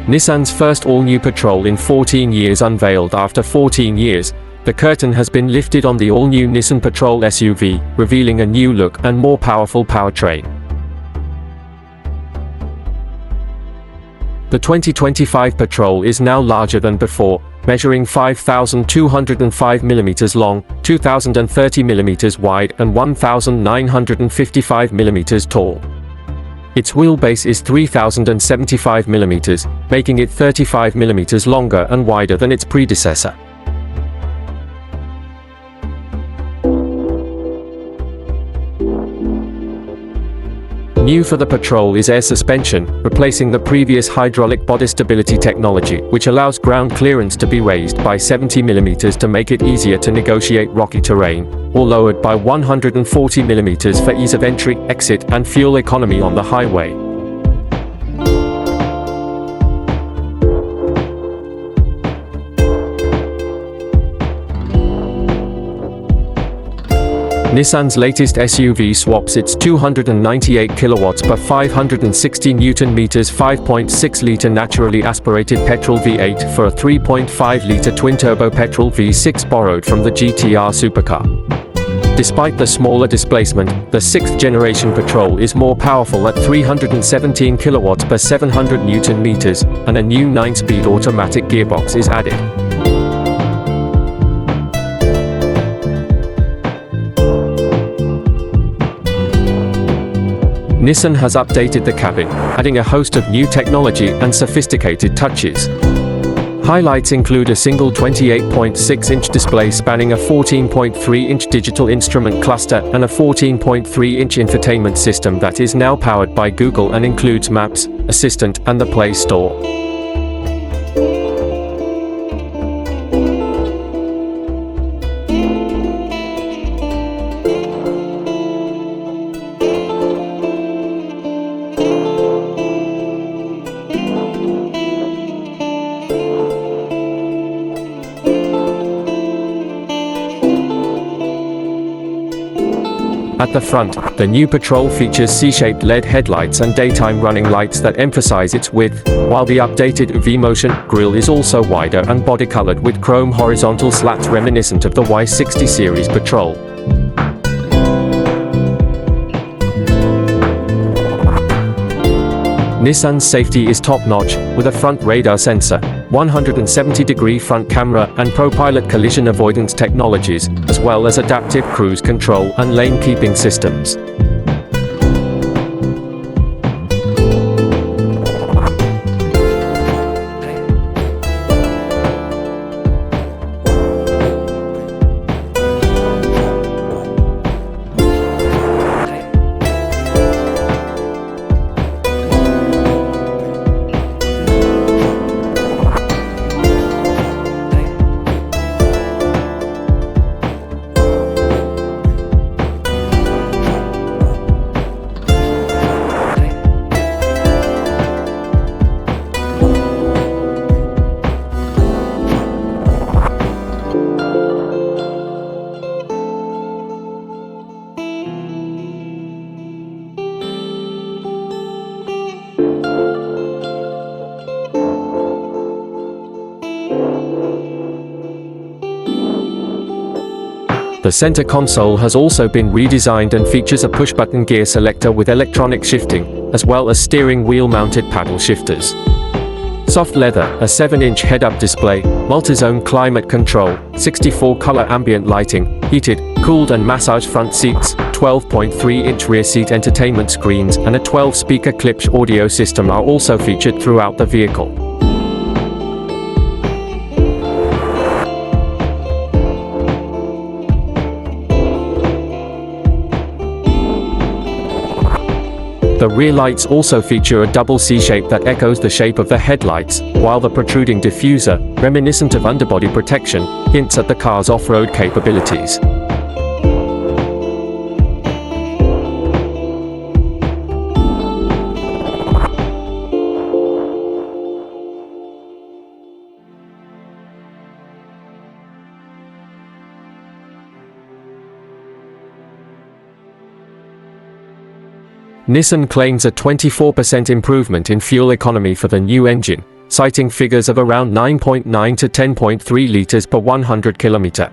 Nissan's first all-new Patrol in 14 years unveiled. After 14 years, the curtain has been lifted on the all-new Nissan Patrol SUV, revealing a new look and more powerful powertrain. The 2025 Patrol is now larger than before, measuring 5,205 mm long, 2,030 mm wide and 1,955 mm tall. Its wheelbase is 3,075 mm, making it 35 mm longer and wider than its predecessor. New for the Patrol is air suspension, replacing the previous hydraulic body stability technology, which allows ground clearance to be raised by 70 mm to make it easier to negotiate rocky terrain, or lowered by 140 mm for ease of entry, exit, and fuel economy on the highway. Nissan's latest SUV swaps its 298 kilowatts per 560 Nm 5.6-liter naturally aspirated petrol V8 for a 3.5-liter twin-turbo petrol V6 borrowed from the GTR supercar. Despite the smaller displacement, the 6th-generation Patrol is more powerful at 317 kilowatts per 700 Nm, and a new 9-speed automatic gearbox is added. Nissan has updated the cabin, adding a host of new technology and sophisticated touches. Highlights include a single 28.6-inch display spanning a 14.3-inch digital instrument cluster and a 14.3-inch infotainment system that is now powered by Google and includes Maps, Assistant, and the Play Store. At the front, the new Patrol features C-shaped LED headlights and daytime running lights that emphasize its width, while the updated V-Motion grille is also wider and body-colored with chrome horizontal slats reminiscent of the Y60 series Patrol. Nissan's safety is top-notch, with a front radar sensor, 170-degree front camera and ProPilot collision avoidance technologies, as well as adaptive cruise control and lane-keeping systems. The center console has also been redesigned and features a push-button gear selector with electronic shifting, as well as steering wheel-mounted paddle shifters. Soft leather, a 7-inch head-up display, multi-zone climate control, 64-color ambient lighting, heated, cooled and massaged front seats, 12.3-inch rear seat entertainment screens and a 12-speaker Klipsch audio system are also featured throughout the vehicle. The rear lights also feature a double C-shape that echoes the shape of the headlights, while the protruding diffuser, reminiscent of underbody protection, hints at the car's off-road capabilities. Nissan claims a 24% improvement in fuel economy for the new engine, citing figures of around 9.9 to 10.3 liters per 100 kilometer.